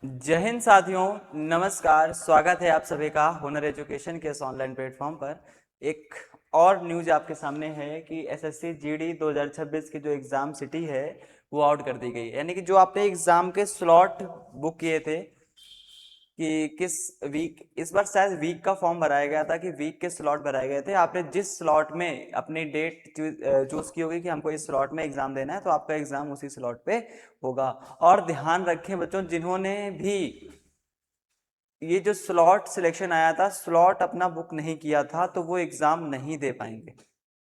जय हिंद साथियों, नमस्कार। स्वागत है आप सभी का हुनर एजुकेशन के इस ऑनलाइन प्लेटफॉर्म पर। एक और न्यूज आपके सामने है कि एसएससी जीडी 2026 की जो एग्ज़ाम सिटी है वो आउट कर दी गई। यानी कि जो आपने एग्ज़ाम के स्लॉट बुक किए थे कि किस वीक, इस बार शायद वीक का फॉर्म भराया गया था कि वीक के स्लॉट भराए गए थे। आपने जिस स्लॉट में अपनी डेट चूज की होगी कि हमको इस स्लॉट में एग्जाम देना है, तो आपका एग्जाम उसी स्लॉट पे होगा। और ध्यान रखें बच्चों, जिन्होंने भी ये जो स्लॉट सिलेक्शन आया था, स्लॉट अपना बुक नहीं किया था, तो वो एग्जाम नहीं दे पाएंगे।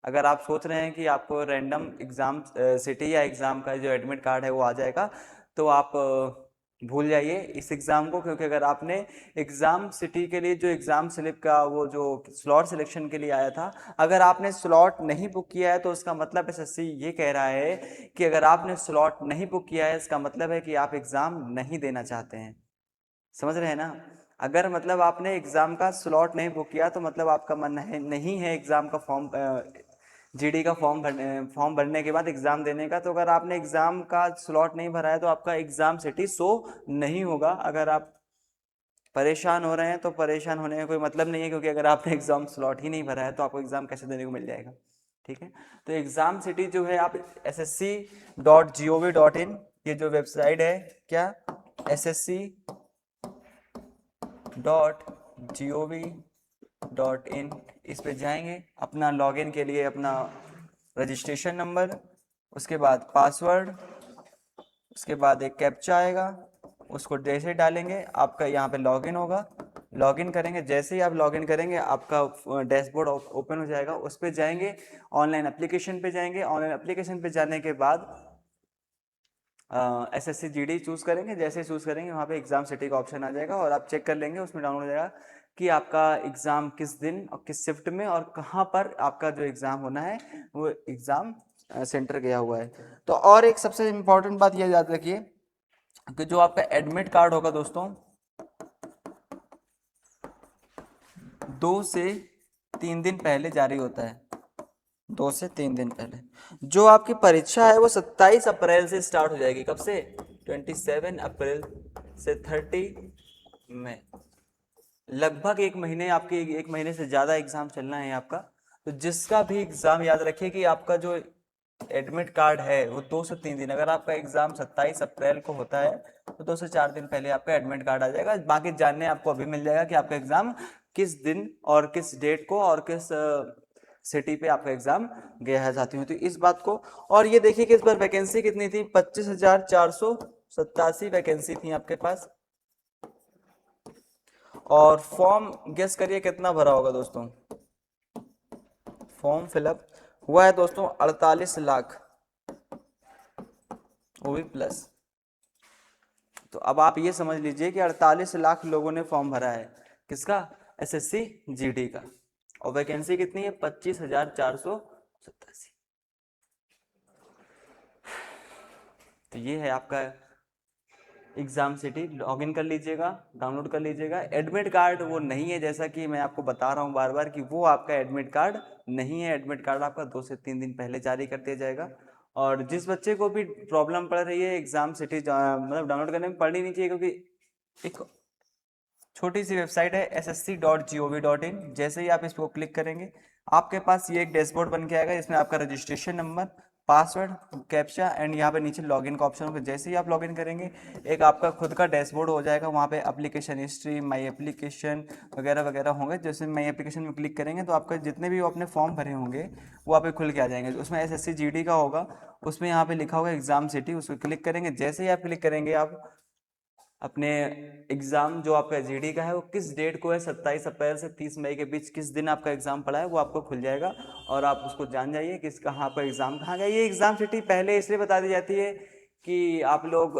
अगर आप सोच रहे हैं कि आपको रैंडम एग्जाम सिटी या एग्जाम का जो एडमिट कार्ड है वो आ जाएगा, तो आप भूल जाइए इस एग्जाम को। क्योंकि अगर आपने एग्जाम सिटी के लिए जो एग्जाम स्लिप का वो जो स्लॉट सिलेक्शन के लिए आया था, अगर आपने स्लॉट नहीं बुक किया है, तो उसका मतलब एसएससी ये कह रहा है कि अगर आपने स्लॉट नहीं बुक किया है, इसका मतलब है कि आप एग्जाम नहीं देना चाहते हैं। समझ रहे हैं ना? अगर मतलब आपने एग्जाम का स्लॉट नहीं बुक किया, तो मतलब आपका मन नहीं है एग्जाम का फॉर्म, जीडी का फॉर्म भरने के बाद एग्जाम देने का। तो अगर आपने एग्जाम का स्लॉट नहीं भरा है, तो आपका एग्जाम सिटी शो नहीं होगा। अगर आप परेशान हो रहे हैं, तो परेशान होने का कोई मतलब नहीं है, क्योंकि अगर आपने एग्जाम स्लॉट ही नहीं भरा है, तो आपको एग्जाम कैसे देने को मिल जाएगा? ठीक है। तो एग्जाम सिटी जो है, आप ssc.gov.in, ये जो वेबसाइट है, क्या ssc.gov.in, इस पे जाएंगे। अपना लॉगिन के लिए अपना रजिस्ट्रेशन नंबर, उसके बाद पासवर्ड, उसके बाद एक कैप्चा आएगा, उसको जैसे डालेंगे आपका यहाँ पे लॉगिन होगा। लॉगिन करेंगे, जैसे ही आप लॉगिन करेंगे आपका डैशबोर्ड ओपन हो जाएगा। उस पर जाएंगे, ऑनलाइन एप्लीकेशन पे जाएंगे। ऑनलाइन एप्लीकेशन पे जाने के बाद एसएससी जीडी चूज करेंगे। जैसे चूज करेंगे, वहाँ पे एग्जाम सिटी का ऑप्शन आ जाएगा और आप चेक कर लेंगे, उसमें डाउनलोड हो जाएगा कि आपका एग्जाम किस दिन और किस शिफ्ट में और कहाँ पर आपका जो एग्जाम होना है वो एग्जाम सेंटर गया हुआ है। तो और एक सबसे इम्पोर्टेंट बात यह याद रखिए कि जो आपका एडमिट कार्ड होगा दोस्तों, 2 से 3 दिन पहले जारी होता है। 2 से 3 दिन पहले। जो आपकी परीक्षा है वो 27 अप्रैल से स्टार्ट हो जाएगी। कब से? 27 अप्रैल से 30 मई। लगभग 1 महीने, आपके 1 महीने से ज़्यादा एग्जाम चलना है आपका। तो जिसका भी एग्जाम, याद रखिए कि आपका जो एडमिट कार्ड है वो 2 से 3 दिन, अगर आपका एग्जाम 27 अप्रैल को होता है, तो 2 से 4 दिन पहले आपका एडमिट कार्ड आ जाएगा। बाकी जानने आपको अभी मिल जाएगा कि आपका एग्जाम किस दिन और किस डेट को और किस सिटी पे आपका एग्जाम गया है साथियों। तो इस बात को, और ये देखिए कि इस बार वैकेंसी कितनी थी, 25,487 वैकेंसी थी आपके पास। और फॉर्म गेस करिए कितना भरा होगा दोस्तों? फॉर्म फिलअप हुआ है दोस्तों 48 लाख, वो भी प्लस। तो अब आप ये समझ लीजिए कि 48 लाख लोगों ने फॉर्म भरा है। किसका? एसएससी जीडी का। और वैकेंसी कितनी है? 25,487। तो ये है आपका एग्जाम सिटी। लॉगिन कर लीजिएगा, डाउनलोड कर लीजिएगा। एडमिट कार्ड वो नहीं है, जैसा कि मैं आपको बता रहा हूँ बार बार कि वो आपका एडमिट कार्ड नहीं है। एडमिट कार्ड आपका 2 से 3 दिन पहले जारी कर दिया जाएगा। और जिस बच्चे को भी प्रॉब्लम पड़ रही है एग्जाम सिटी मतलब डाउनलोड करने में, पढ़नी नहीं चाहिए, क्योंकि एक छोटी सी वेबसाइट है ssc.gov.in। जैसे ही आप इसको क्लिक करेंगे, आपके पास ये एक डैशबोर्ड बन के आएगा। इसमें आपका registration number, password, captcha and यहाँ पे नीचे लॉगिन का ऑप्शन होगा। जैसे ही आप लॉगिन करेंगे, एक आपका खुद का डैशबोर्ड हो जाएगा। वहाँ पे एप्लीकेशन हिस्ट्री, माई एप्लीकेशन वगैरह वगैरह होंगे। जैसे माई एप्लीकेशन में क्लिक करेंगे, तो आपका जितने भी अपने फॉर्म भरे होंगे वो आप खुल के आ जाएंगे। उसमें एसएससी जीडी का होगा, उसमें यहाँ पे लिखा होगा एग्जाम सिटी, उसको क्लिक करेंगे। जैसे ही आप क्लिक करेंगे, आप अपने एग्जाम जो आपका जीडी का है वो किस डेट को है, 27 अप्रैल से 30 मई के बीच किस दिन आपका एग्जाम पड़ा है, वो आपको खुल जाएगा। और आप उसको जान जाइए कि कहाँ आपका एग्जाम कहाँ गया। ये एग्जाम सिटी पहले इसलिए बता दी जाती है कि आप लोग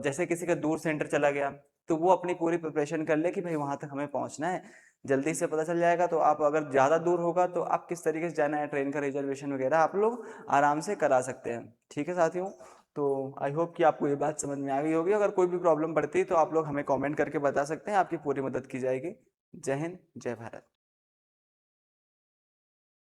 जैसे किसी का दूर सेंटर चला गया, तो वो अपनी पूरी प्रिपरेशन कर ले कि भाई वहां तक हमें पहुंचना है, जल्दी से पता चल जाएगा। तो आप अगर ज़्यादा दूर होगा, तो आप किस तरीके से जाना है, ट्रेन का रिजर्वेशन वगैरह आप लोग आराम से करा सकते हैं। ठीक है साथियों। तो आई होप कि आपको ये बात समझ में आ गई होगी। अगर कोई भी प्रॉब्लम पड़ती है, तो आप लोग हमें कमेंट करके बता सकते हैं, आपकी पूरी मदद की जाएगी। जय हिंद, जय भारत।